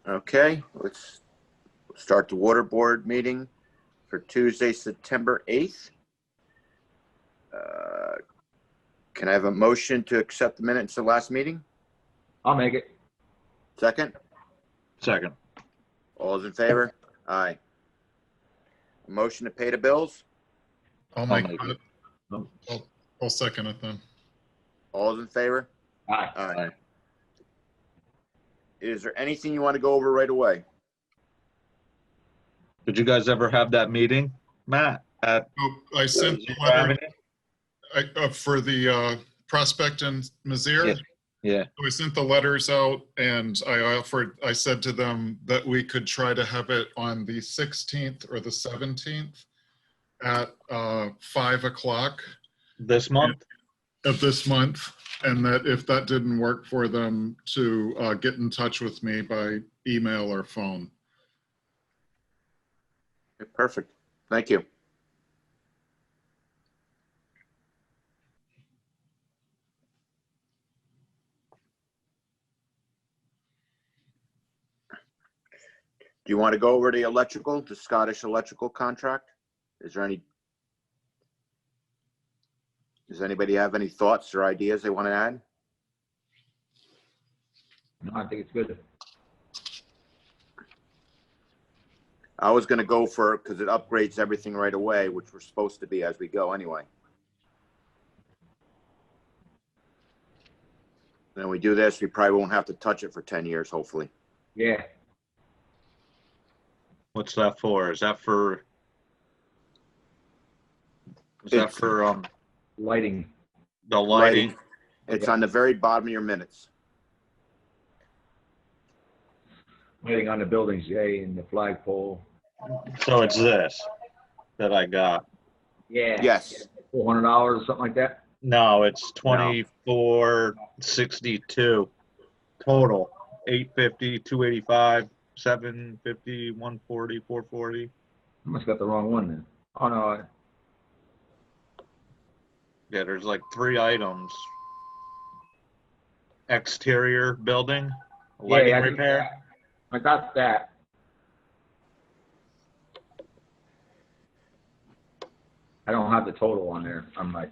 Okay, let's start the water board meeting for Tuesday, September 8th. Can I have a motion to accept the minutes of the last meeting? I'll make it. Second? Second. All those in favor? Aye. A motion to pay the bills? I'll I'll make make it. I'll second it then. All those in favor? Aye. Aye. Is there anything you want to go over right away? Did you guys ever have that meeting, Matt? At Oh, I sent the Zebra letter Avenue? for the prospect in Mizzier. Yeah. We sent the letters out and I said to them that we could try to have it on the 16th or the 17th at 5 o'clock This month? of this month. And that if that didn't work for them, to get in touch with me by email or phone. Perfect. Thank you. Do you want to go over the Scottish electrical contract? Does anybody have any thoughts or ideas they want to add? No, I think it's good. I was going to go for it because it upgrades everything right away, which we're supposed to be as we go anyway. Then we do this, we probably won't have to touch it for 10 years, hopefully. Yeah. What's that for? Is that for It's- Lighting. the lighting? It's on the very bottom of your minutes. Lighting on the buildings, and the flagpole. So it's this that I got. Yeah. Yes. $400 or something like that. No, it's 2462 total. 850, 285, 750, 140, 440. I must got the wrong one then. Oh, no. Yeah, there's like 3 items. Exterior building, lighting Yeah, I think repair. I got that. I don't have the total on there on my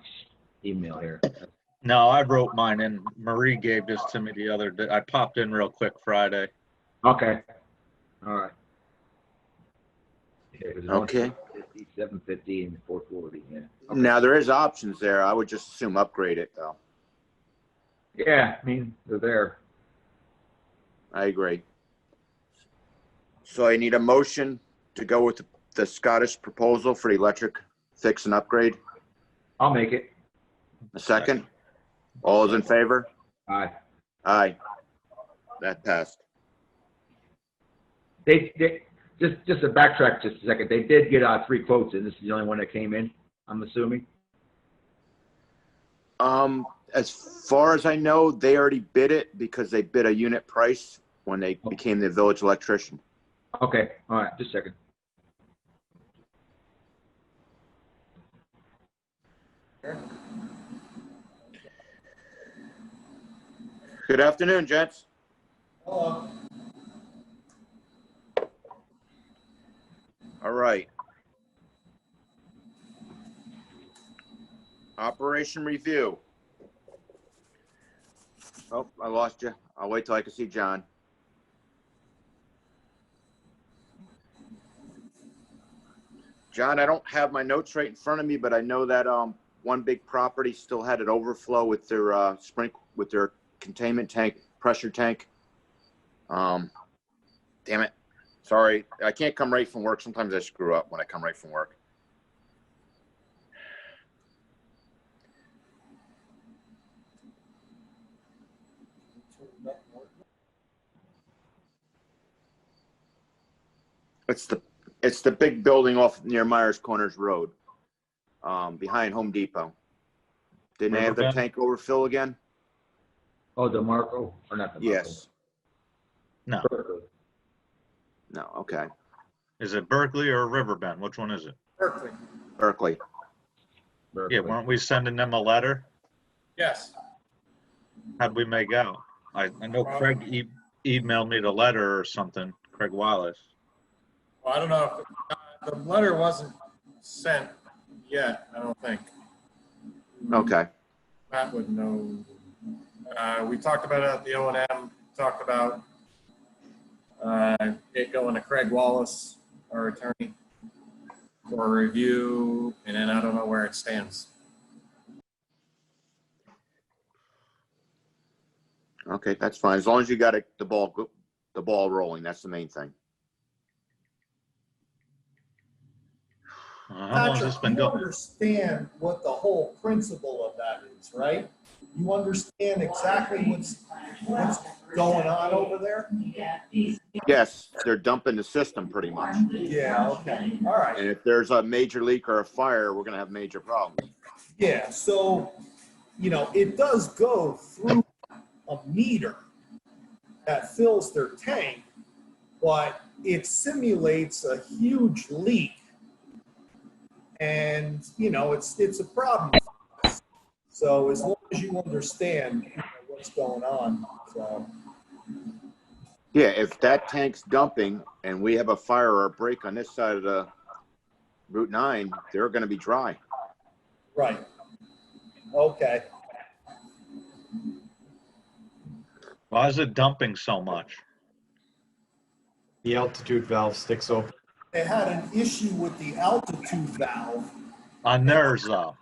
email here. No, I wrote mine in. Marie gave this to me the other day. I popped in real quick Friday. Okay. All right. Yeah, 'cause it's Okay. 150, 750 and 440, yeah. Now there is options there. I would just assume upgrade it though. Yeah, I mean, they're there. I agree. So I need a motion to go with the Scottish proposal for the electric fix and upgrade. I'll make it. A second? All those in favor? Aye. Aye. That passed. They just to backtrack just a second, they did get 3 quotes, and this is the only one that came in, I'm assuming. As far as I know, they already bid it because they bid a unit price when they became the village electrician. Okay, all right, just a second. Good afternoon, gents. Hello. All right. Operation review. Oh, I lost you. I'll wait till I can see John. John, I don't have my notes right in front of me, but I know that one big property still had an overflow with their with their containment tank, pressure tank. Damn it. Sorry, I can't come right from work. Sometimes I screw up when I come right from work. It's the big building off near Myers Corners Road, behind Home Depot. Didn't they have their tank overfill again? Oh, DeMarco, or not DeMarco? Yes. No. Berkeley. No. Okay. Is it Berkeley or Riverbend? Which one is it? Berkeley. Berkeley. Berkeley. Yeah, weren't we sending them a letter? Yes. How'd we make out? I know Craig emailed me the letter or something, Craig Wallace. Well, I don't know if the letter wasn't sent yet, I don't think. Okay. Matt would know. We talked about it at the O&M, talked about it going to Craig Wallace, our attorney, for a review, and then I don't know where it stands. Okay, that's fine. As long as you got the ball rolling, that's the main thing. How long has this been You going? understand what the whole principle of that is, right? You understand exactly what's going on over there? Yes, they're dumping the system pretty much. Yeah, okay, all right. And if there's a major leak or a fire, we're gonna have major problems. Yeah, so, you know, it does go through a meter that fills their tank, but it simulates a huge leak. And, you know, it's a problem. So as long as you understand, you know, what's going on, so. Yeah, if that tank's dumping and we have a fire or a break on this side of the Route 9, they're gonna be dry. Right. Okay. Why is it dumping so much? The altitude valve sticks open. They had an issue with the altitude valve. On theirs, though.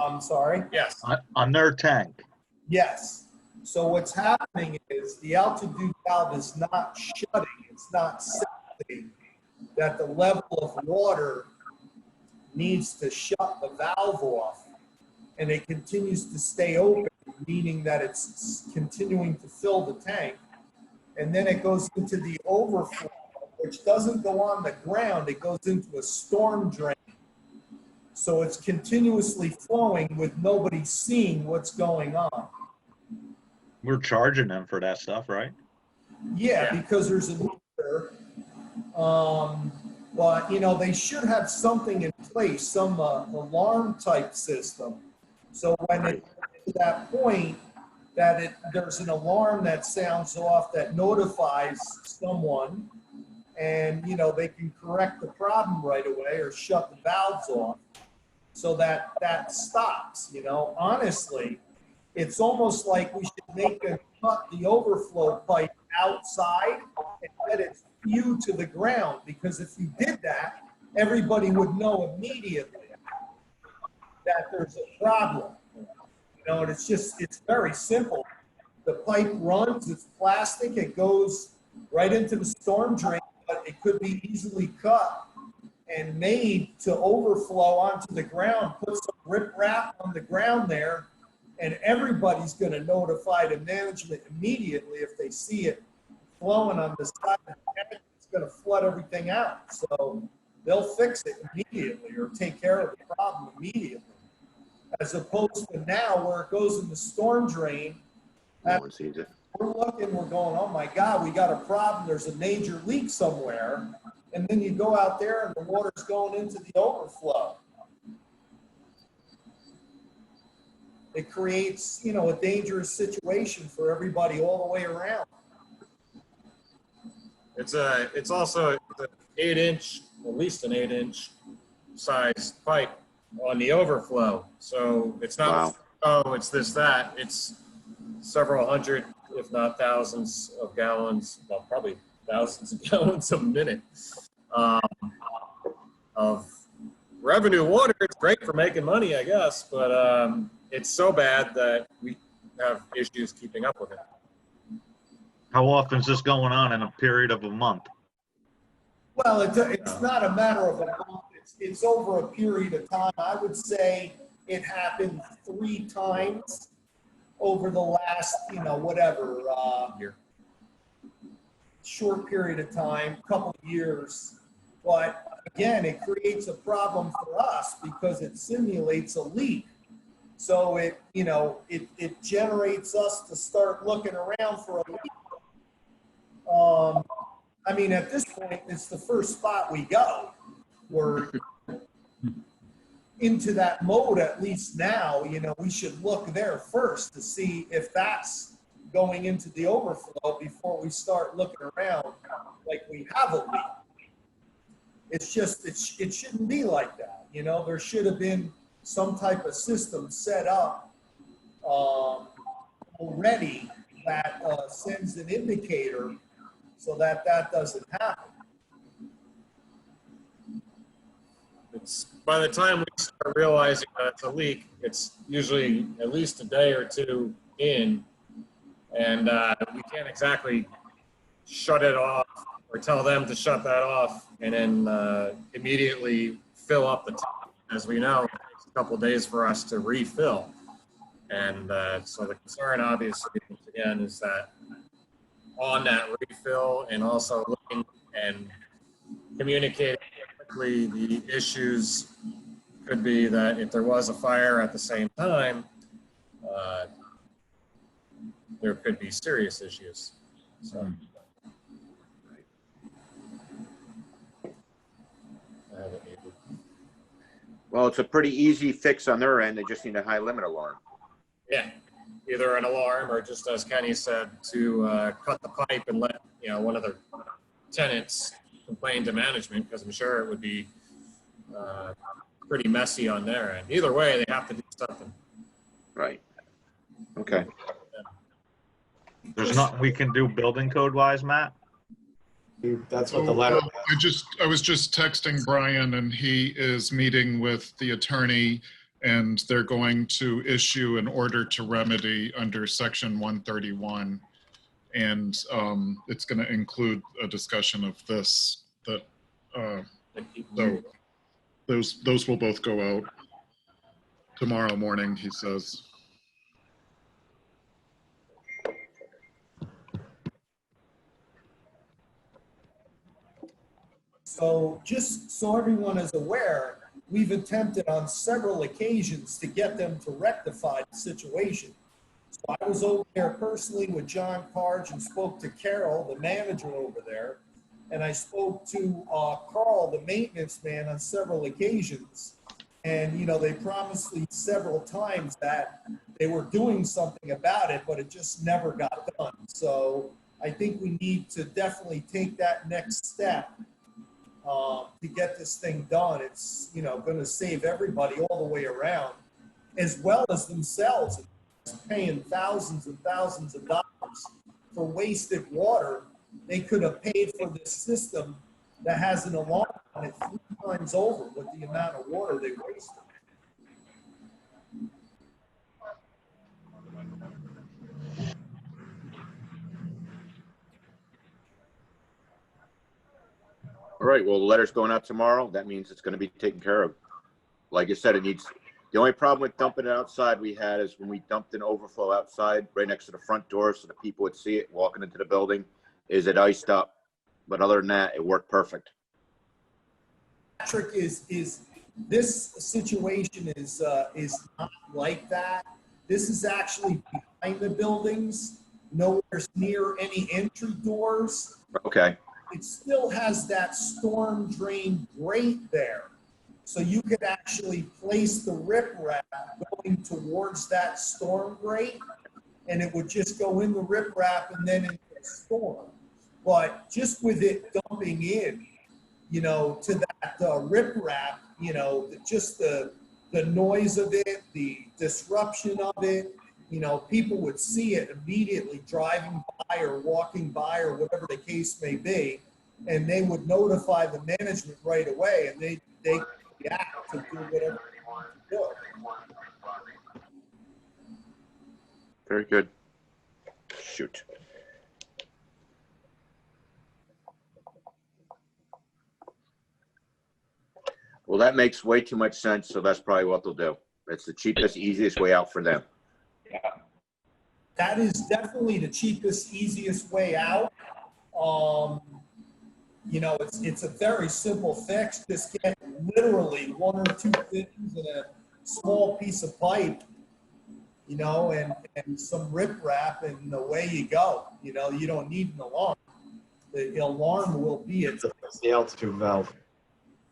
I'm sorry? Yes. On their tank. Yes. So what's happening is the altitude valve is not shutting. It's not sensing that the level of water needs to shut the valve off. And it continues to stay open, meaning that it's continuing to fill the tank. And then it goes into the overflow, which doesn't go on the ground. It goes into a storm drain. So it's continuously flowing with nobody seeing what's going on. We're charging them for that stuff, right? Yeah, because there's a meter. But, you know, they should have something in place, some alarm type system. So when it gets to that point that there's an alarm that sounds off that notifies someone, and, you know, they can correct the problem right away or shut the valves off so that that stops, you know. Honestly, it's almost like we should cut the overflow pipe outside and let it spew to the ground, because if you did that, everybody would know immediately that there's a problem. You know, and it's very simple. The pipe runs, it's plastic, it goes right into the storm drain, but it could be easily cut and made to overflow onto the ground. Put some riprap on the ground there, and everybody's going to notify the management immediately if they see it flowing on the side of the tank. It's going to flood everything out. So they'll fix it immediately or take care of the problem immediately. As opposed to now where it goes in the storm drain, No one sees it. we're looking, we're going, oh my God, we got a problem. There's a major leak somewhere. And then you go out there and the water's going into the overflow. It creates, you know, a dangerous situation for everybody all the way around. It's also an 8-inch, at least an 8-inch size pipe on the overflow. So it's not, Wow. oh, it's this, that. It's several hundred, if not thousands of gallons, well, probably thousands of gallons a minute of revenue water. It's great for making money, I guess, but it's so bad that we have issues keeping up with it. How often is this going on in a period of a month? Well, it's not a matter of a month. It's over a period of time. I would say it happened 3 times over the last, you know, whatever, Year. short period of time, couple of years. But again, it creates a problem for us because it simulates a leak. So it, you know, it generates us to start looking around for a leak. I mean, at this point, it's the first spot we go. We're into that mode, at least now. You know, we should look there first to see if that's going into the overflow before we start looking around like we have a leak. It's just, it shouldn't be like that. You know, there should have been some type of system set up already that sends an indicator so that that doesn't happen. It's, by the time we start realizing that it's a leak, it's usually at least a day or two in, and we can't exactly shut it off or tell them to shut that off and then immediately fill up the tank. As we know, it takes a couple of days for us to refill. And so the concern, obviously, once again, is that on that refill and also looking and communicating quickly the issues could be that if there was a fire at the same time, there could be serious issues. So. Well, it's a pretty easy fix on their end. They just need a high limit alarm. Yeah, either an alarm or just as Kenny said, to cut the pipe and let, you know, one of the tenants complain to management, because I'm sure it would be pretty messy on their end. Either way, they have to do something. Right. Okay. There's nothing we can do building code wise, Matt? That's what the letter. I was just texting Brian, and he is meeting with the attorney, and they're going to issue an order to remedy under section 131. And it's going to include a discussion of this, that so those will both go out tomorrow morning, he says. So just so everyone is aware, we've attempted on several occasions to get them to rectify the situation. So I was over there personally with John Carge and spoke to Carol, the manager over there, and I spoke to Carl, the maintenance man, on several occasions. And, you know, they promised me several times that they were doing something about it, but it just never got done. So I think we need to definitely take that next step to get this thing done. It's, you know, going to save everybody all the way around, as well as themselves, paying thousands and thousands of dollars for wasted water. They could have paid for this system that has an alarm on it 3 times over with the amount of water they wasted. All right, well, the letter's going out tomorrow. That means it's going to be taken care of. Like I said, it needs, the only problem with dumping it outside we had is when we dumped an overflow outside right next to the front door so the people would see it walking into the building, is it iced up. But other than that, it worked perfect. Patrick, is this situation is not like that. This is actually behind the buildings, nowhere near any entry doors. Okay. It still has that storm drain grate there. So you could actually place the riprap going towards that storm grate, and it would just go in the riprap and then into the storm. But just with it dumping in, you know, to that riprap, you know, just the noise of it, the disruption of it, you know, people would see it immediately driving by or walking by or whatever the case may be, and they would notify the management right away, and they react to do whatever they want to do. Very good. Shoot. Well, that makes way too much sense, so that's probably what they'll do. It's the cheapest, easiest way out for them. That is definitely the cheapest, easiest way out. You know, it's a very simple fix. Just get literally 1 or 2 things in a small piece of pipe, you know, and some riprap, and away you go. You know, you don't need an alarm. The alarm will be it. It's the altitude valve.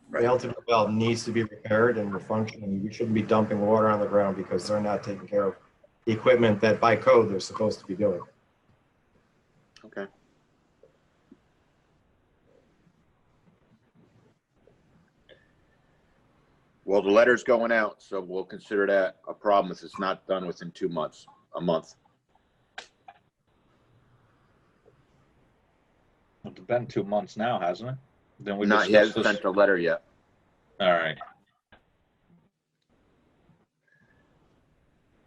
Right. The altitude valve needs to be repaired and functioning. We shouldn't be dumping water on the ground because they're not taking care of the equipment that by code they're supposed to be doing. Okay. Well, the letter's going out, so we'll consider that a problem if it's not done within 2 months, a month. It's been 2 months now, hasn't it? Then we Not yet discussed this. sent a letter yet. All right.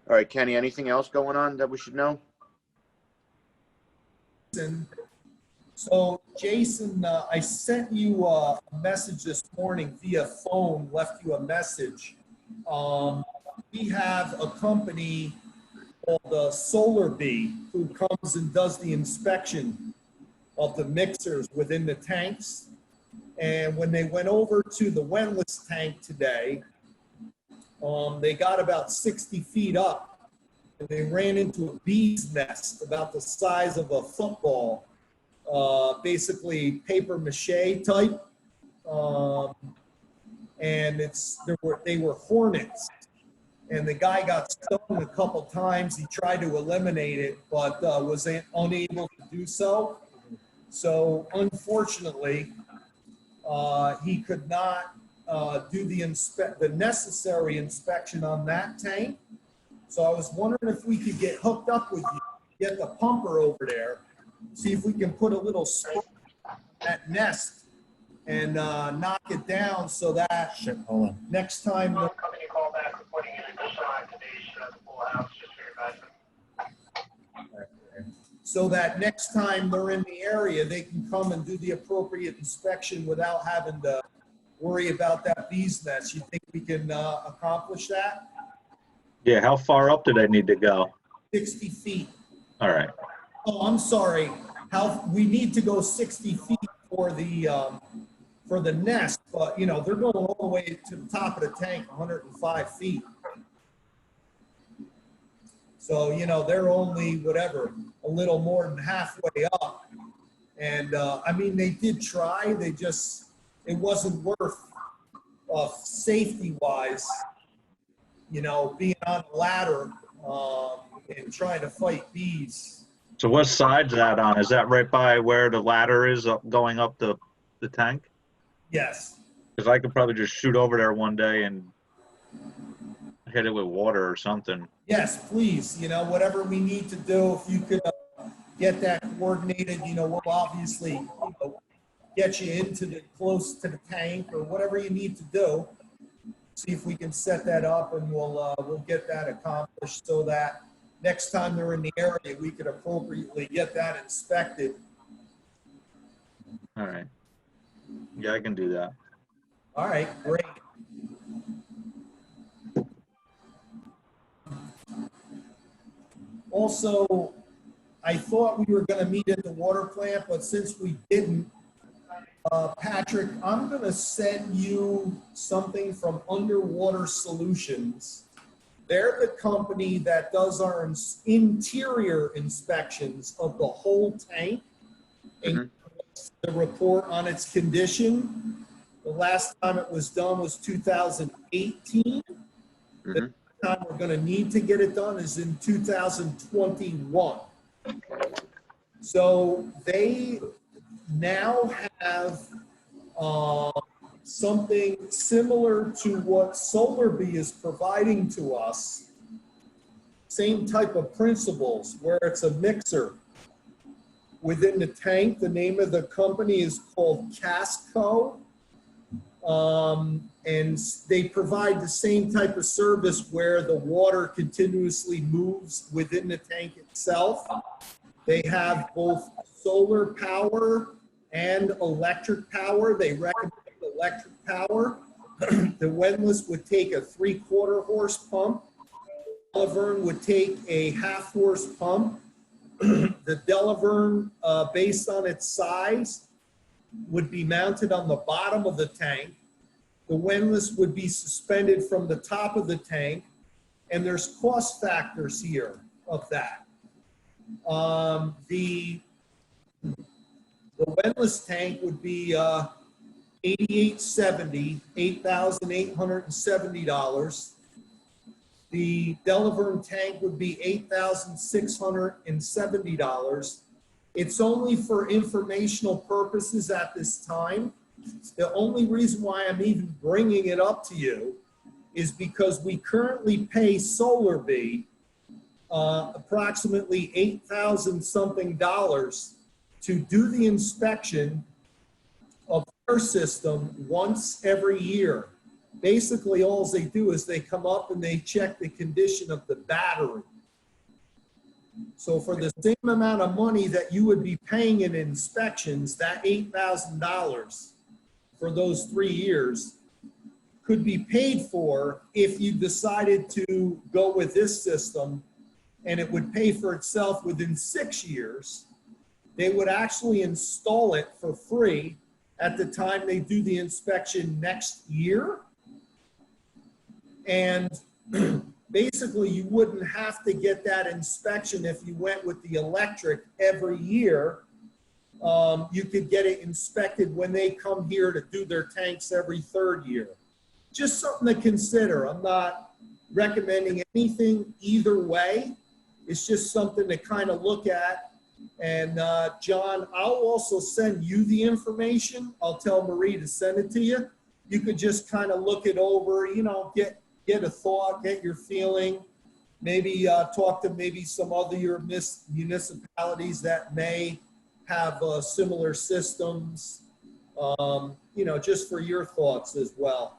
All right, Kenny, anything else going on that we should know? So Jason, I sent you a message this morning via phone, left you a message. We have a company called Solar Bee who comes and does the inspection of the mixers within the tanks. And when they went over to the Wendless tank today, they got about 60 feet up and they ran into a bee's nest about the size of a football. Basically paper mache type, and they were hornets, and the guy got stung a couple times. He tried to eliminate it, but was unable to do so. So unfortunately, he could not do the necessary inspection on that tank. So I was wondering if we could get hooked up with you, get the pumper over there. See if we can put a little spark in that nest and knock it down so that next time. Company call back reporting an additional activation of the full house just for your advisement. So that next time they're in the area, they can come and do the appropriate inspection without having to worry about that bee's nest. You think we can accomplish that? Yeah, how far up do they need to go? 60 feet. All right. Oh, I'm sorry. We need to go 60 feet for the nest, but you know, they're going all the way to the top of the tank, 105 feet. So, you know, they're only whatever, a little more than halfway up. And I mean, they did try, it wasn't worth safety wise, you know, being on a ladder and trying to fight bees. So what side's that on? Is that right by where the ladder is going up the tank? Yes. Because I could probably just shoot over there one day and hit it with water or something. Yes, please. You know, whatever we need to do, if you could get that coordinated, you know, we'll obviously get you close to the tank or whatever you need to do. See if we can set that up, and we'll get that accomplished so that next time they're in the area, we could appropriately get that inspected. All right. Yeah, I can do that. All right, great. Also, I thought we were going to meet at the water plant, but since we didn't, Patrick, I'm going to send you something from Underwater Solutions. They're the company that does our interior inspections of the whole tank and the report on its condition. The last time it was done was 2018. The time we're going to need to get it done is in 2021. So they now have something similar to what Solar Bee is providing to us. Same type of principles where it's a mixer within the tank. The name of the company is called Casco. And they provide the same type of service where the water continuously moves within the tank itself. They have both solar power and electric power. They recommend electric power. The Wendless would take a 3/4 horse pump. Delaverne would take a 1/2 horse pump. The Delaverne, based on its size, would be mounted on the bottom of the tank. The Wendless would be suspended from the top of the tank, and there's cost factors here of that. The Wendless tank would be $8,870. The Delaverne tank would be $8,670. It's only for informational purposes at this time. The only reason why I'm even bringing it up to you is because we currently pay SolarBee approximately $8,000 something to do the inspection of their system once every year. Basically, all they do is they come up and they check the condition of the battery. So for the same amount of money that you would be paying in inspections, that $8,000 for those 3 years could be paid for if you decided to go with this system, and it would pay for itself within 6 years. They would actually install it for free at the time they do the inspection next year. And basically, you wouldn't have to get that inspection if you went with the electric every year. You could get it inspected when they come here to do their tanks every 3rd year. Just something to consider. I'm not recommending anything either way. It's just something to kind of look at. And John, I'll also send you the information. I'll tell Marie to send it to you. You could just kind of look it over, you know, get a thought, get your feeling, maybe talk to maybe some other municipalities that may have similar systems, you know, just for your thoughts as well.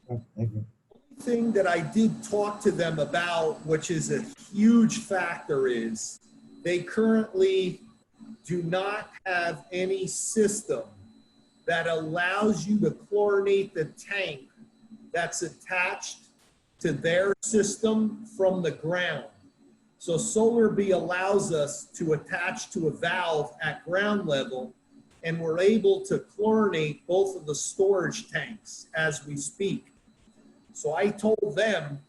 Thank you. Thing that I did talk to them about, which is a huge factor, is they currently do not have any system that allows you to chlorinate the tank that's attached to their system from the ground. So SolarBee allows us to attach to a valve at ground level, and we're able to chlorinate both of the storage tanks as we speak. So I told them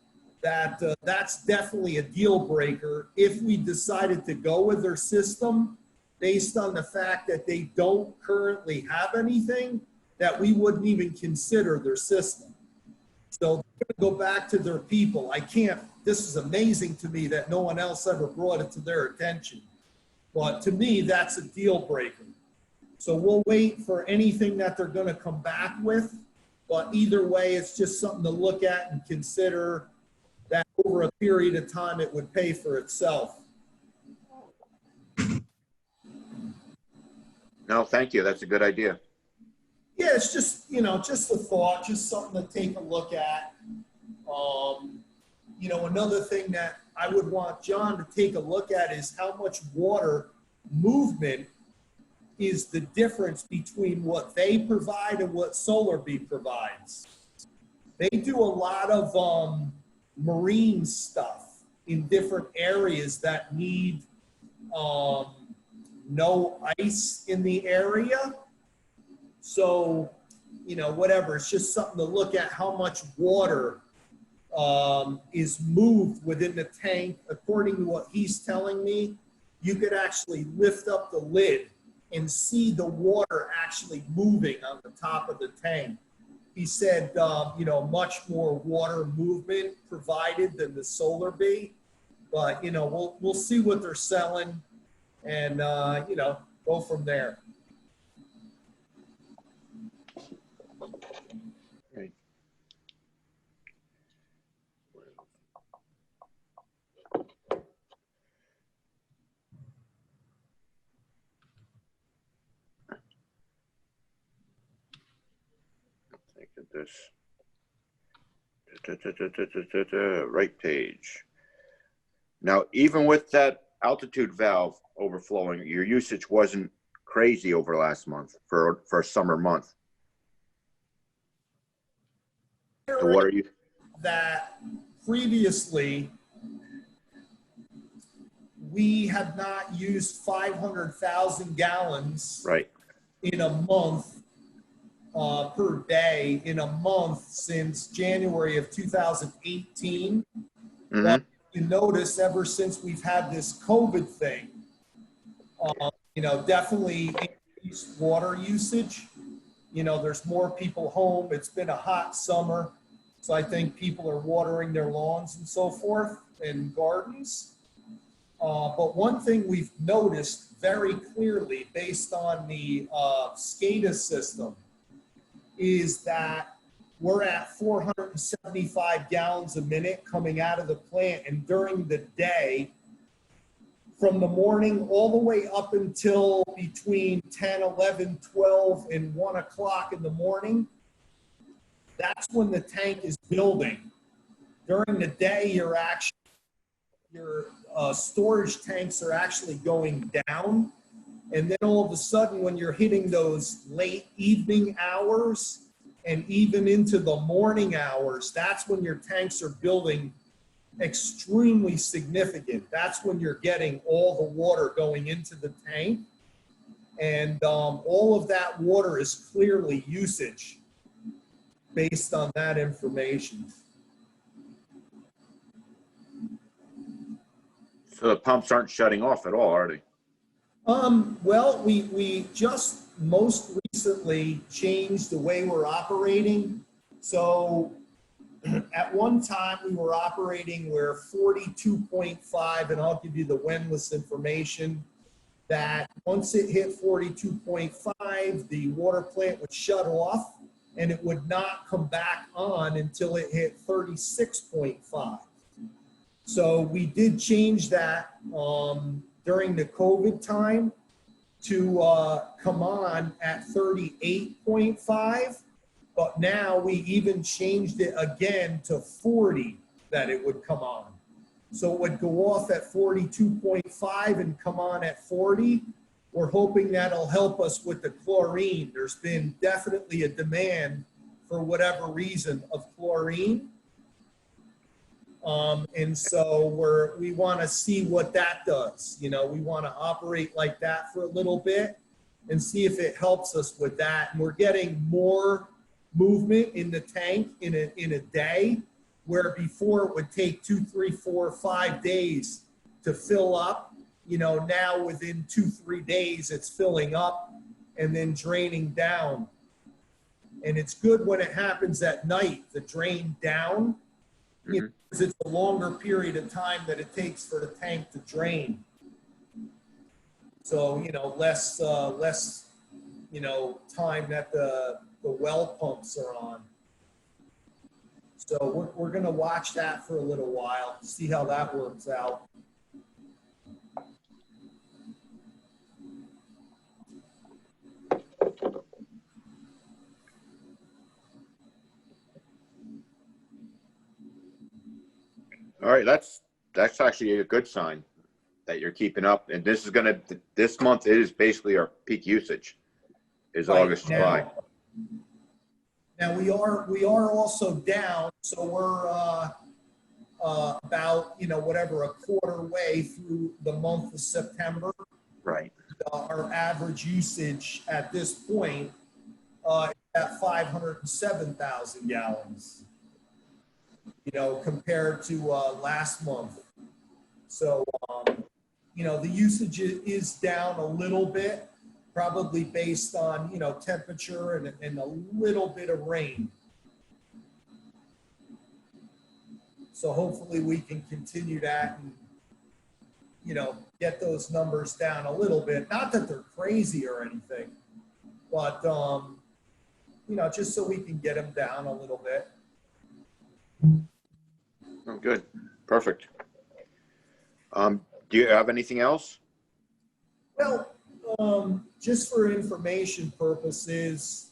that that's definitely a deal breaker if we decided to go with their system, based on the fact that they don't currently have anything, that we wouldn't even consider their system. So they're going to go back to their people. This is amazing to me that no one else ever brought it to their attention. But to me, that's a deal breaker. So we'll wait for anything that they're going to come back with. But either way, it's just something to look at and consider that over a period of time, it would pay for itself. No, thank you. That's a good idea. Yeah, it's just, you know, just a thought, just something to take a look at. You know, another thing that I would want John to take a look at is how much water movement is the difference between what they provide and what SolarBee provides. They do a lot of marine stuff in different areas that need no ice in the area. So, you know, whatever, it's just something to look at how much water is moved within the tank. According to what he's telling me, you could actually lift up the lid and see the water actually moving on the top of the tank. He said, you know, much more water movement provided than the SolarBee, but, you know, we'll see what they're selling and, you know, go from there. Right. This right page. Now, even with that altitude valve overflowing, your usage wasn't crazy over last month for a summer month. The water you that previously we have not used 500,000 gallons right. in a month per day in a month since January of 2018. Mm-hmm. But you notice ever since we've had this COVID thing, you know, definitely increased water usage. You know, there's more people home. It's been a hot summer. So I think people are watering their lawns and so forth and gardens. But one thing we've noticed very clearly based on the SCADA system is that we're at 475 gallons a minute coming out of the plant. And during the day, from the morning all the way up until between 10, 11, 12, and 1 o'clock in the morning, that's when the tank is building. During the day, your storage tanks are actually going down. And then all of a sudden, when you're hitting those late evening hours and even into the morning hours, that's when your tanks are building extremely significant. That's when you're getting all the water going into the tank. And all of that water is clearly usage based on that information. So the pumps aren't shutting off at all, are they? Well, we just most recently changed the way we're operating. So at one time we were operating where 42.5, and I'll give you the windless information, that once it hit 42.5, the water plant would shut off and it would not come back on until it hit 36.5. So we did change that during the COVID time to come on at 38.5, but now we even changed it again to 40 that it would come on. So it would go off at 42.5 and come on at 40. We're hoping that'll help us with the chlorine. There's been definitely a demand for whatever reason of chlorine. And so we want to see what that does. You know, we want to operate like that for a little bit and see if it helps us with that. And we're getting more movement in the tank in a day, where before it would take 2, 3, 4, 5 days to fill up. You know, now within 2, 3 days, it's filling up and then draining down. And it's good when it happens at night, the drain down. You know, because it's a longer period of time that it takes for the tank to drain. So, you know, less, you know, time that the well pumps are on. So we're going to watch that for a little while, see how that works out. All right, that's actually a good sign that you're keeping up. And this month is basically our peak usage, is Right August, July. Now we are also down, so we're about, you know, whatever, a quarter way through the month of September. Right. Our average usage at this point is at 507,000 gallons. You know, compared to last month. So, you know, the usage is down a little bit, probably based on, you know, temperature and a little bit of rain. So hopefully we can continue that and, you know, get those numbers down a little bit. Not that they're crazy or anything, but, you know, just so we can get them down a little bit. Oh, good. Perfect. Do you have anything else? Well, just for information purposes,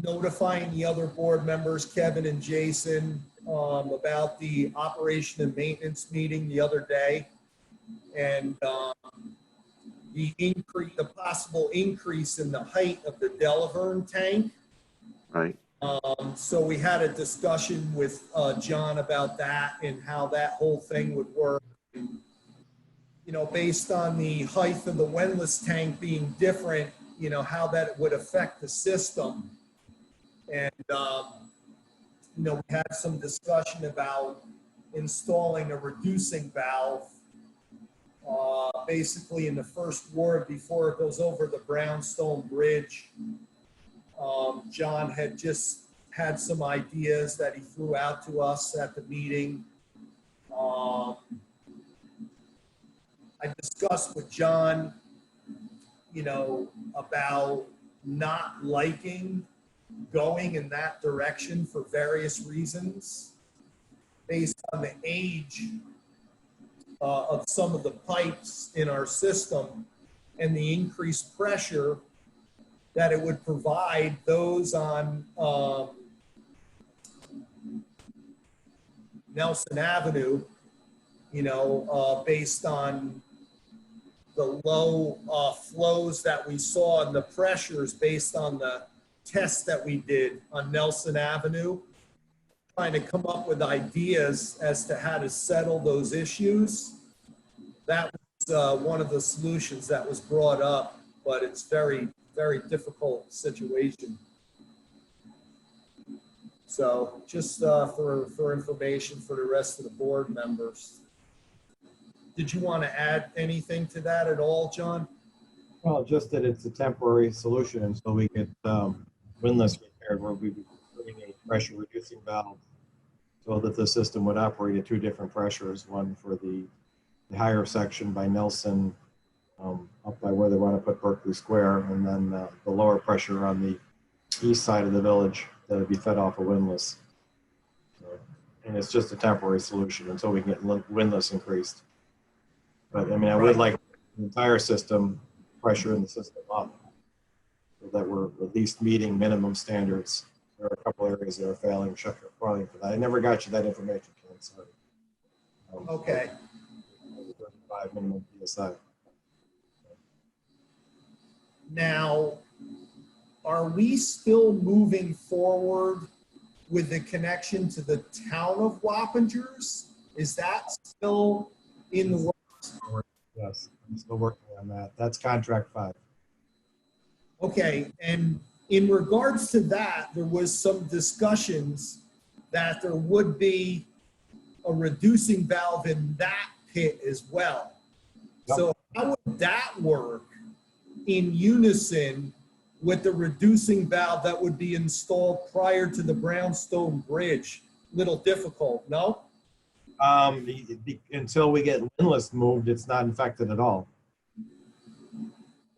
notifying the other board members, Kevin and Jason, about the operation and maintenance meeting the other day, and the possible increase in the height of the Delaverne tank. Right. So we had a discussion with John about that and how that whole thing would work. And, you know, based on the height of the windlass tank being different, you know, how that would affect the system. And, you know, we had some discussion about installing a reducing valve basically in the first ward before it goes over the Brownstone Bridge. John had just had some ideas that he threw out to us at the meeting. I discussed with John, about not liking going in that direction for various reasons based on the age of some of the pipes in our system and the increased pressure that it would provide those on Nelson Avenue, based on the low flows that we saw and the pressures based on the tests that we did on Nelson Avenue, trying to come up with ideas as to how to settle those issues. That was one of the solutions that was brought up, but it's very, very difficult situation. So just for information for the rest of the board members. Did you want to add anything to that at all, John? Well, just that it's a temporary solution until we get windlass repaired, where we would be putting a pressure reducing valve so that the system would operate at two different pressures, one for the higher section by Nelson up by where they want to put Berkeley Square, and then the lower pressure on the east side of the village that would be fed off a windlass. And it's just a temporary solution until we can get windlass increased. But I mean, I would like the entire system, pressure in the system up, so that we're at least meeting minimum standards. There are a couple areas that are failing for that. I never got you that information, Ken, sorry. Okay. 35 minimum PSI. Now, are we still moving forward with the connection to the town of Wappingers? Is that still in the works? Yes, I'm still working on that. That's contract 5. Okay, and in regards to that, there was some discussions that there would be a reducing valve in that pit as well. Yep. So how would that work in unison with the reducing valve that would be installed prior to the Brownstone Bridge? Little difficult, no? Until we get windlass moved, it's not infected at all.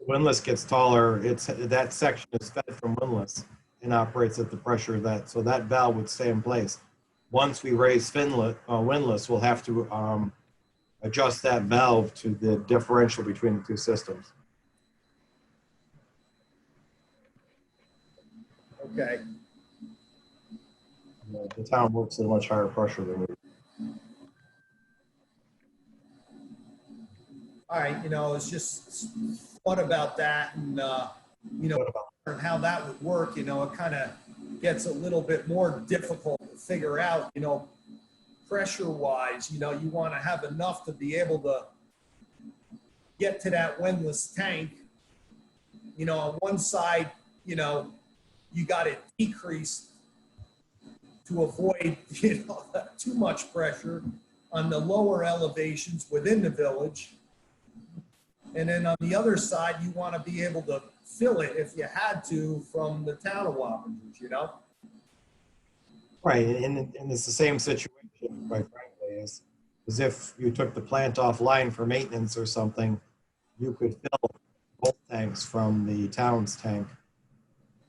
Windlass gets taller, that section is fed from windlass and operates at the pressure so that valve would stay in place. Once we raise windlass, we'll have to adjust that valve to the differential between the two systems. Okay. The town works at a much higher pressure than we do. All right, it's just thought about that and, and how that would work, it kind of gets a little bit more difficult to figure out, pressure wise, you want to have enough to be able to get to that windlass tank. On one side, you got it decreased to avoid, too much pressure on the lower elevations within the village. And then on the other side, you want to be able to fill it if you had to from the town of Wappingers, Right, and it's the same situation, quite frankly, as if you took the plant offline for maintenance or something, you could fill both tanks from the town's tank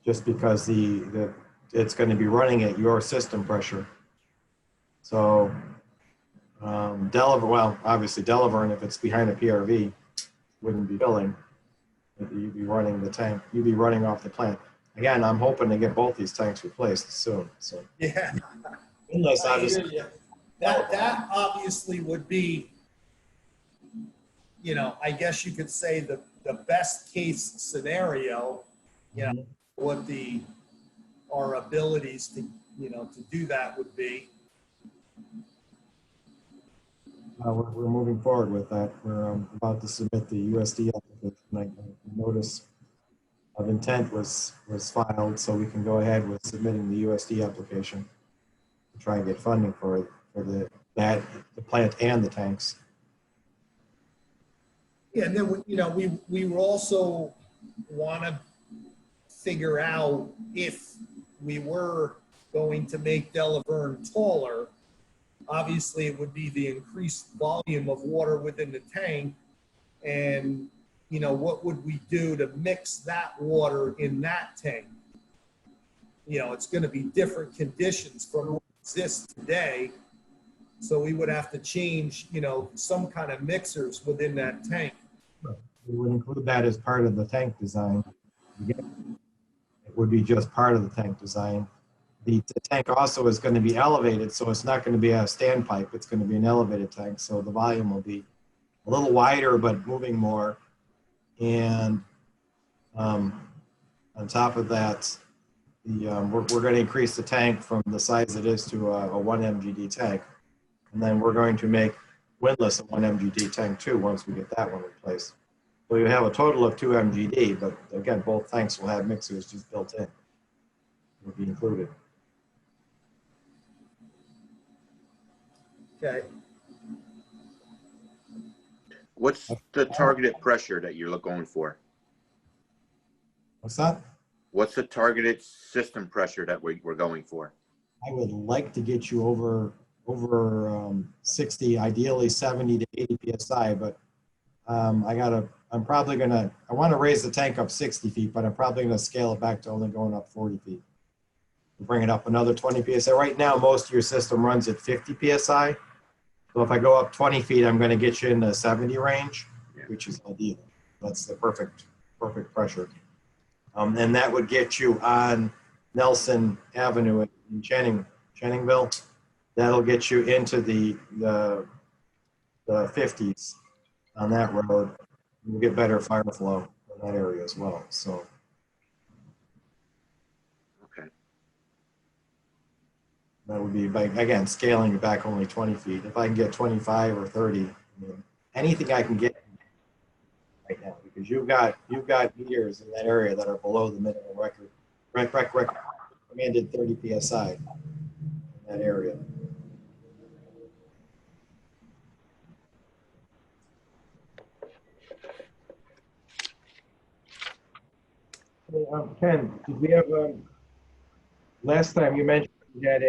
just because it's going to be running at your system pressure. So obviously Delaverne, if it's behind a PRV, wouldn't be filling. You'd be running the tank. You'd be running off the plant. Again, I'm hoping to get both these tanks replaced soon. So Yeah. unless obviously That obviously would be, I guess you could say the best case scenario, what our abilities to, to do that would be. we're moving forward with that. We're about to submit the USD application. Notice of intent was filed, so we can go ahead with submitting the USD application to try and get funding for the plant and the tanks. Yeah, and then, we will also want to figure out if we were going to make Delaverne taller, obviously it would be the increased volume of water within the tank. And, you know, what would we do to mix that water in that tank? You know, it's going to be different conditions from what exists today. So we would have to change, you know, some kind of mixers within that tank. We would include that as part of the tank design. Again, it would be just part of the tank design. The tank also is going to be elevated, so it's not going to be a standpipe. It's going to be an elevated tank, so the volume will be a little wider, but moving more. And on top of that, we're going to increase the tank from the size it is to a 1 MGD tank. And then we're going to make windlass a 1 MGD tank too once we get that one replaced. So you have a total of 2 MGD, but again, both tanks will have mixers just built in. Will be included. Okay. What's the targeted pressure that you're going for? What's that? What's the targeted system pressure that we're going for? I would like to get you over 60, ideally 70 to 80 PSI, but I want to raise the tank up 60 feet, but I'm probably going to scale it back to only going up 40 feet. Bring it up another 20 PSI. Right now, most of your system runs at 50 PSI. So if I go up 20 feet, I'm going to get you in the 70 range, which is ideal. That's the perfect pressure. And that would get you on Nelson Avenue in Channingville. That'll get you into the 50s on that road. You'll get better fire flow in that area as well. So. Okay. That would be, again, scaling it back only 20 feet. If I can get 25 or 30, I mean, anything I can get right now, because you've got meters in that area that are below the minimum recommended 30 PSI in that area. Ken, did we have, last time you mentioned you had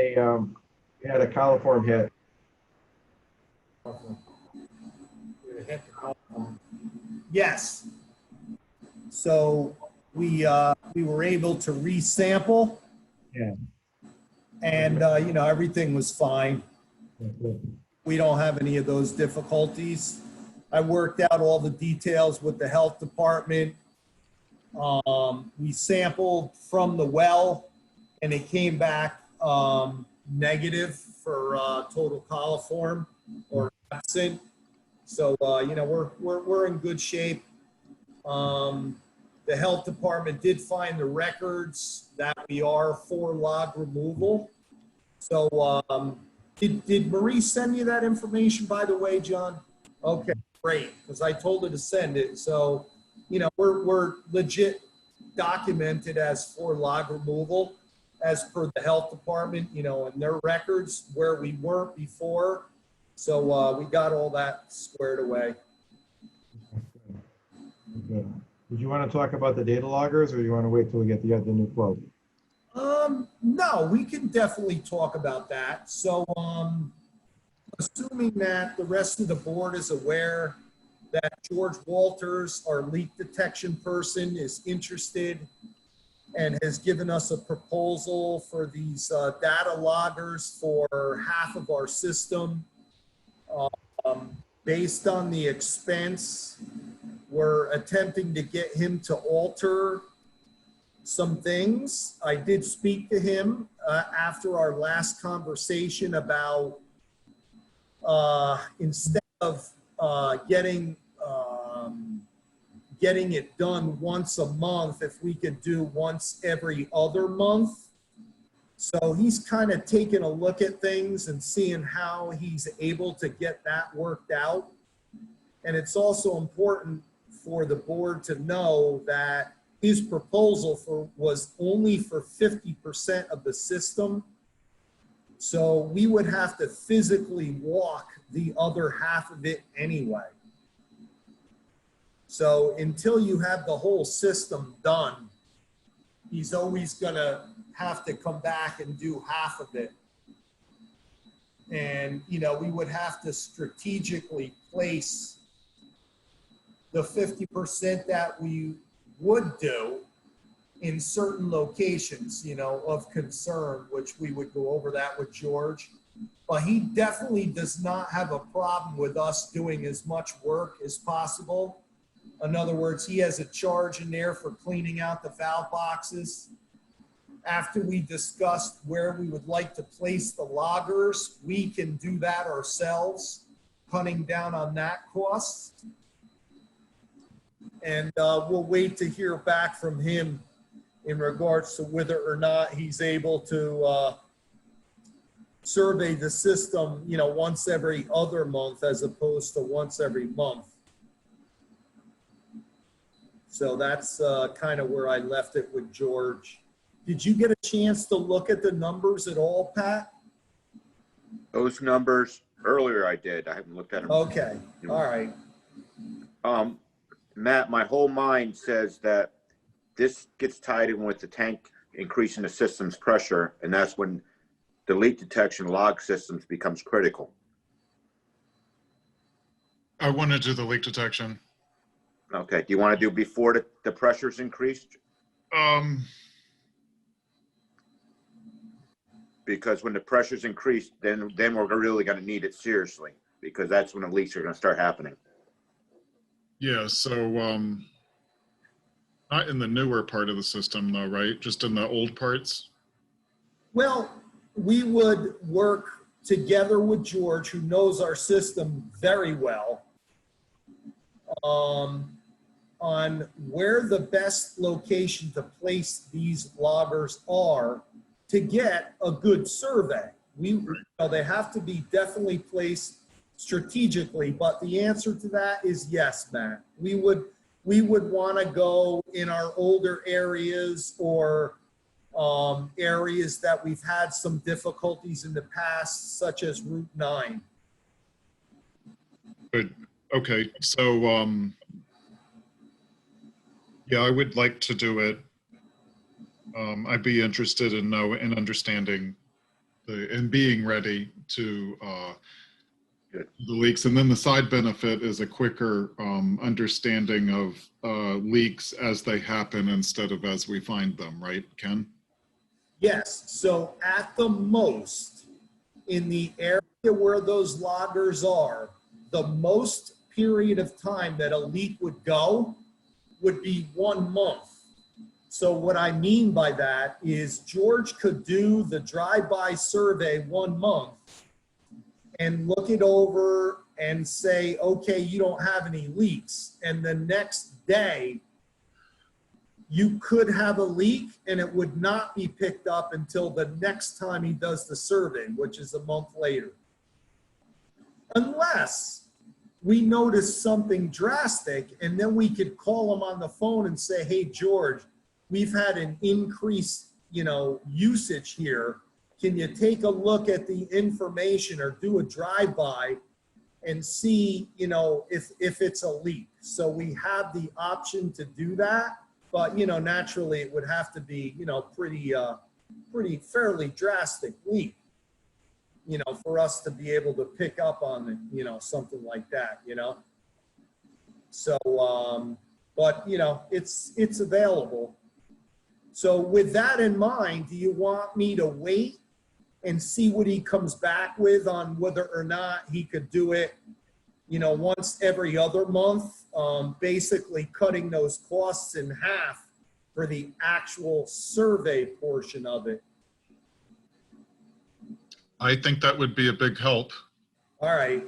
a coliform hit. Yes. So we were able to resample. Yeah. And you know, everything was fine. We don't have any of those difficulties. I worked out all the details with the health department. We sampled from the well, and it came back negative for total coliform or absent. So you know, we're in good shape. The health department did find the records that we are for log removal. So did Marie send you that information, by the way, John? Okay, great, because I told her to send it. So, you know, we're legit documented as for log removal as per the health department, you know, and their records where we weren't before. So we got all that squared away. Okay. Did you want to talk about the data loggers, or you want to wait till we get the new quote? No, we can definitely talk about that. So, assuming that the rest of the board is aware that George Walters, our leak detection person, is interested and has given us a proposal for these data loggers for half of our system. Based on the expense, we're attempting to get him to alter some things. I did speak to him after our last conversation about instead of getting it done once a month, if we could do once every other month. So he's kind of taking a look at things and seeing how he's able to get that worked out. And it's also important for the board to know that his proposal was only for 50% of the system. So we would have to physically walk the other half of it anyway. So until you have the whole system done, he's always gonna have to come back and do half of it. And, you know, we would have to strategically place the 50% that we would do in certain locations, you know, of concern, which we would go over that with George. But he definitely does not have a problem with us doing as much work as possible. In other words, he has a charge in there for cleaning out the valve boxes. After we discussed where we would like to place the loggers, we can do that ourselves, cutting down on that cost. And we'll wait to hear back from him in regards to whether or not he's able to survey the system, you know, once every other month as opposed to once every month. So that's kind of where I left it with George. Did you get a chance to look at the numbers at all, Pat? Those numbers, earlier I did. I haven't looked at them. Okay, all right. Matt, my whole mind says that this gets tied in with the tank increasing the system's pressure, and that's when the leak detection log systems becomes critical. I want to do the leak detection. Okay, do you want to do before the pressure's increased? Because when the pressure's increased, then we're really going to need it seriously, because that's when the leaks are going to start happening. Yeah, so not in the newer part of the system though, right? Just in the old parts? Well, we would work together with George, who knows our system very well, on where the best location to place these loggers are to get a good survey. They have to be definitely placed strategically, but the answer to that is yes, Matt. We would want to go in our older areas or areas that we've had some difficulties in the past, such as Route 9. Good. Okay, so yeah, I would like to do it. I'd be interested in understanding and being ready to the leaks. And then the side benefit is a quicker understanding of leaks as they happen instead of as we find them, right, Ken? Yes, so at the most, in the area where those loggers are, the most period of time that a leak would go would be 1 month. So what I mean by that is George could do the drive-by survey 1 month and look it over and say, okay, you don't have any leaks. And the next day, you could have a leak and it would not be picked up until the next time he does the survey, which is a month later. Unless we notice something drastic, and then we could call him on the phone and say, hey, George, we've had an increased, usage here. Can you take a look at the information or do a drive-by and see, if it's a leak? So we have the option to do that, but, naturally it would have to be, pretty fairly drastic leak, for us to be able to pick up on, something like that, So, but, it's available. So with that in mind, do you want me to wait and see what he comes back with on whether or not he could do it, once every other month, basically cutting those costs in half for the actual survey portion of it? I think that would be a big help. All right.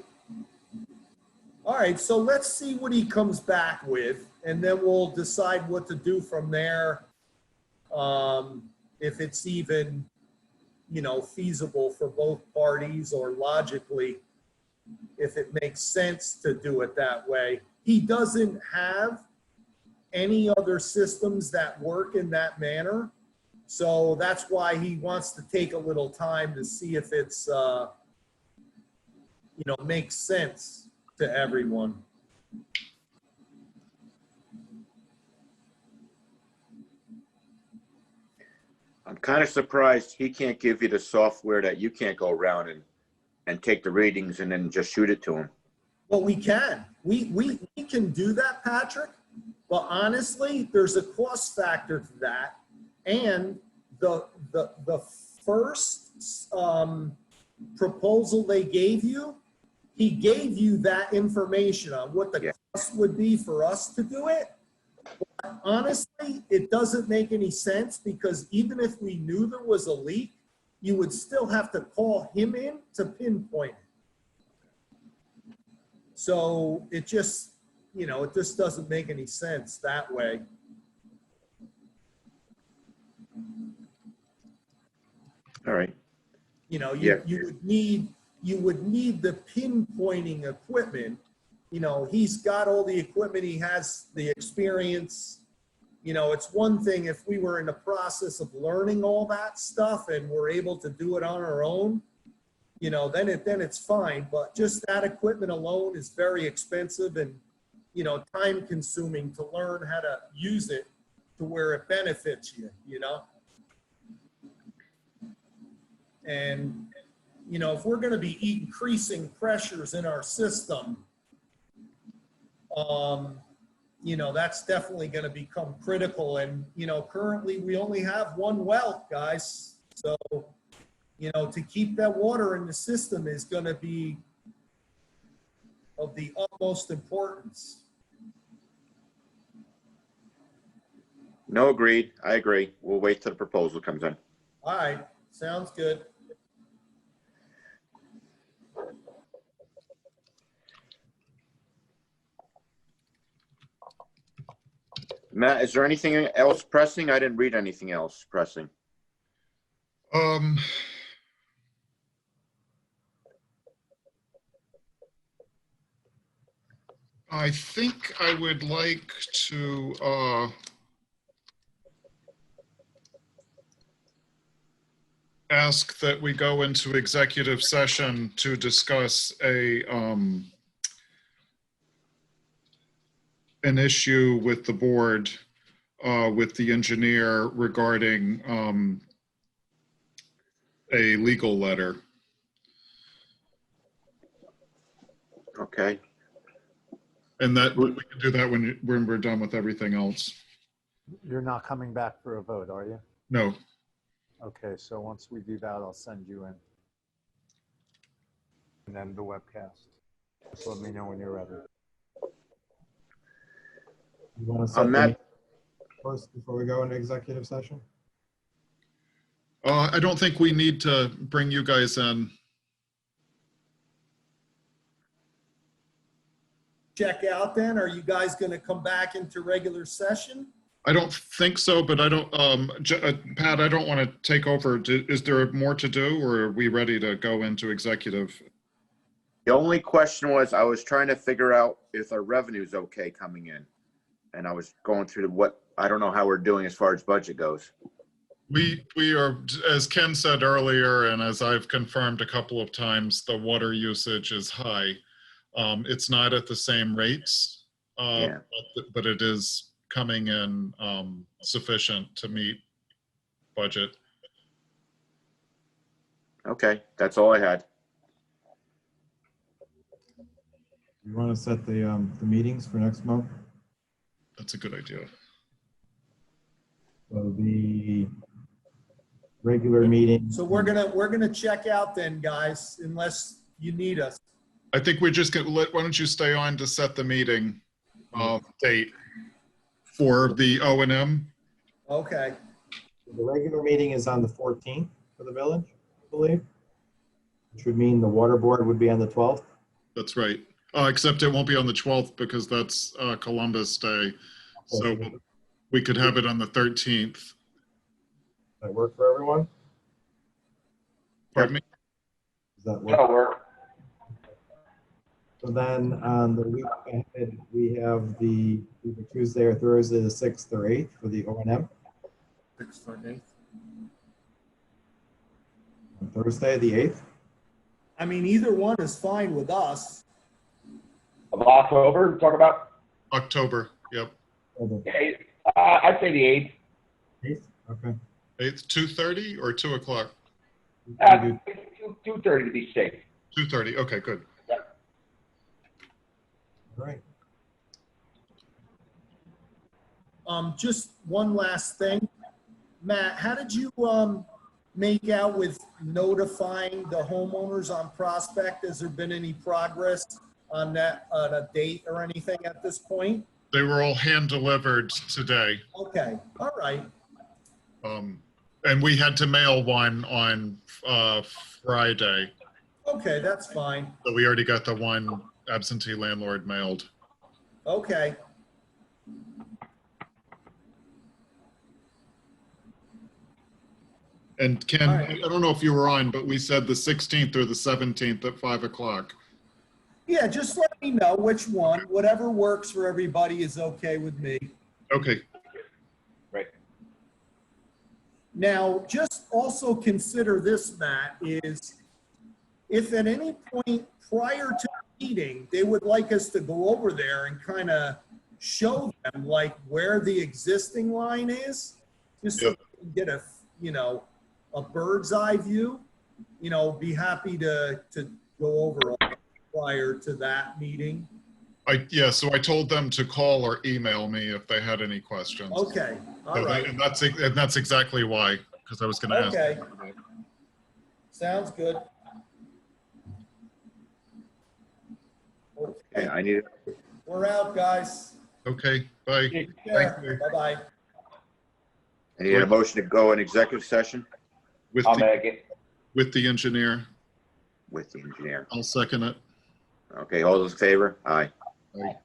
All right, so let's see what he comes back with, and then we'll decide what to do from there. If it's even, feasible for both parties, or logically, if it makes sense to do it that way. He doesn't have any other systems that work in that manner. So that's why he wants to take a little time to see if it's, makes sense to everyone. I'm kind of surprised he can't give you the software that you can't go around and take the readings and then just shoot it to them. Well, we can. We can do that, Patrick. But honestly, there's a cost factor to that. And the first proposal they gave you, he gave you that information on what the cost would be for us to do it. But honestly, it doesn't make any sense because even if we knew there was a leak, you would still have to call him in to pinpoint it. So it just, you know, it just doesn't make any sense that way. All right. You know, Yeah. you would need the pinpointing equipment. You know, he's got all the equipment, he has the experience. You know, it's one thing if we were in the process of learning all that stuff and we're able to do it on our own, you know, then it's fine. But just that equipment alone is very expensive and, you know, time consuming to learn how to use it to where it benefits you, you know? And, you know, if we're going to be increasing pressures in our system, you know, that's definitely going to become critical. And, you know, currently we only have one well, guys. So, you know, to keep that water in the system is going to be of the utmost importance. No, agreed. I agree. We'll wait till the proposal comes in. All right, sounds good. Matt, is there anything else pressing? I didn't read anything else pressing. I think I would like to ask that we go into executive session to discuss an issue with the board, with the engineer regarding a legal letter. Okay. And that we can do that when we're done with everything else. You're not coming back for a vote, are you? No. Okay, so once we do that, I'll send you in. And then the webcast. Just let me know when you're ready. You want to set the Matt, meeting first before we go into executive session? I don't think we need to bring you guys in. Check out then, are you guys going to come back into regular session? I don't think so, but I don't, Pat, I don't want to take over. Is there more to do or are we ready to go into executive? the only question was, I was trying to figure out if our revenue's okay coming in. And I was going through what, I don't know how we're doing as far as budget goes. We are, as Ken said earlier, and as I've confirmed a couple of times, the water usage is high. It's not at the same rates, but it is coming in sufficient to meet budget. Okay, that's all I had. You want to set the meetings for next month? That's a good idea. So the regular meeting. So we're gonna check out then, guys, unless you need us. I think we're just gonna why don't you stay on to set the meeting date for the O&M? Okay. The regular meeting is on the 14th for the village, I believe, which would mean the water board would be on the 12th. That's right. Except it won't be on the 12th because that's Columbus Day. So we could have it on the 13th. Does that work for everyone? Pardon me? Does that work? That'll work. So then on the week ahead, we have the either Tuesday or Thursday, the 6th or 8th for the O&M. 6th or 8th. On Thursday, the 8th. I mean, either one is fine with us. Of October, talk about? October, yep. Or the Yeah, I'd say the 8th. 8th, okay. 8th, 2:30 or 2 o'clock? We do 2:30 to be safe. 2:30, okay, good. All right. Just one last thing. Matt, how did you, make out with notifying the homeowners on Prospect? Has there been any progress on that, on a date or anything at this point? They were all hand-delivered today. Okay, all right, And we had to mail one on Friday. okay, that's fine. So we already got the one absentee landlord mailed. Okay, And Ken, All right. I don't know if you were on, but we said the 16th or the 17th at 5 o'clock. yeah, just let me know which one. Whatever works for everybody is okay with me. Okay, Now, just also consider this, Matt, is if at any point prior to the meeting, they would like us to go over there and kind of show them like where the existing line is, just so Yep. they can get a, you know, a bird's eye view, you know, be happy to go over all that prior to that meeting. yeah, so I told them to call or email me if they had any questions. Okay, all So right, And that's exactly why, because I was going to ask. okay. Sounds good. Okay, Okay, I need, we're out, guys. Okay, bye. Take care. Thank you. Bye-bye. I need a motion to go in executive session With I'll the, make it. with the engineer. with the engineer. I'll second it. Okay, all those in favor? Aye. Aye.